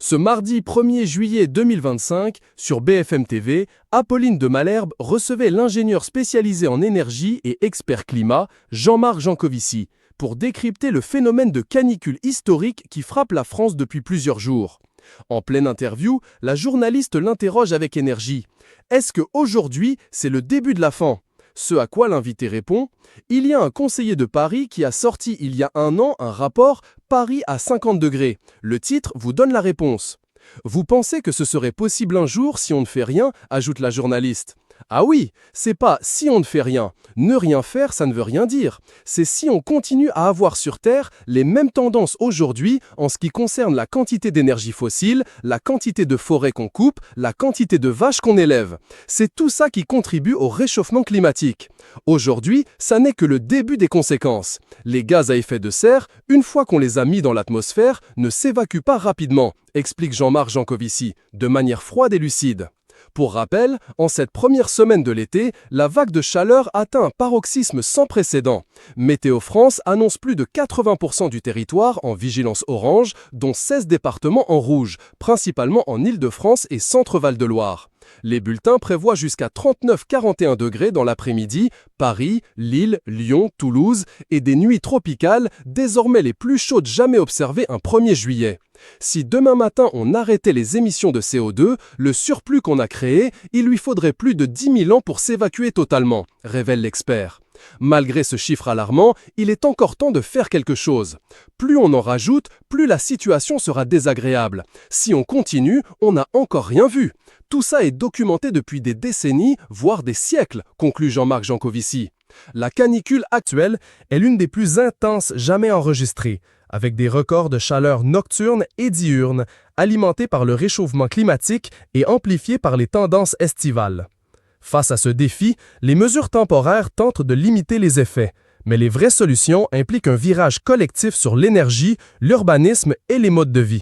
Ce mardi 1er juillet 2025, sur BFM TV, Apolline de Malherbe recevait l'ingénieur spécialisé en énergie et expert climat, Jean-Marc Jancovici, pour décrypter le phénomène de canicule historique qui frappe la France depuis plusieurs jours. En pleine interview, la journaliste l'interroge avec énergie. Est-ce qu'aujourd'hui, c'est le début de la fin ? Ce à quoi l'invité répond « Il y a un conseiller de Paris qui a sorti il y a un an un rapport « Paris à 50 degrés ». Le titre vous donne la réponse. « Vous pensez que ce serait possible un jour si on ne fait rien ?» ajoute la journaliste. Ah oui, c'est pas si on ne fait rien. Ne rien faire, ça ne veut rien dire. C'est si on continue à avoir sur Terre les mêmes tendances aujourd'hui en ce qui concerne la quantité d'énergie fossile, la quantité de forêts qu'on coupe, la quantité de vaches qu'on élève. C'est tout ça qui contribue au réchauffement climatique. Aujourd'hui, ça n'est que le début des conséquences. Les gaz à effet de serre, une fois qu'on les a mis dans l'atmosphère, ne s'évacuent pas rapidement, explique Jean-Marc Jancovici, de manière froide et lucide. Pour rappel, en cette première semaine de l'été, la vague de chaleur atteint un paroxysme sans précédent. Météo France annonce plus de 80% du territoire en vigilance orange, dont 16 départements en rouge, principalement en Île-de-France et Centre-Val de Loire. Les bulletins prévoient jusqu'à 39-41 degrés dans l'après-midi, Paris, Lille, Lyon, Toulouse et des nuits tropicales, désormais les plus chaudes jamais observées un 1er juillet. Si demain matin on arrêtait les émissions de CO2, le surplus qu'on a créé, il lui faudrait plus de 10 000 ans pour s'évacuer totalement, révèle l'expert. Malgré ce chiffre alarmant, il est encore temps de faire quelque chose. Plus on en rajoute, plus la situation sera désagréable. Si on continue, on n'a encore rien vu. Tout ça est documenté depuis des décennies, voire des siècles, conclut Jean-Marc Jancovici. La canicule actuelle est l'une des plus intenses jamais enregistrées, avec des records de chaleur nocturne et diurne, alimentés par le réchauffement climatique et amplifiés par les tendances estivales. Face à ce défi, les mesures temporaires tentent de limiter les effets, mais les vraies solutions impliquent un virage collectif sur l'énergie, l'urbanisme et les modes de vie.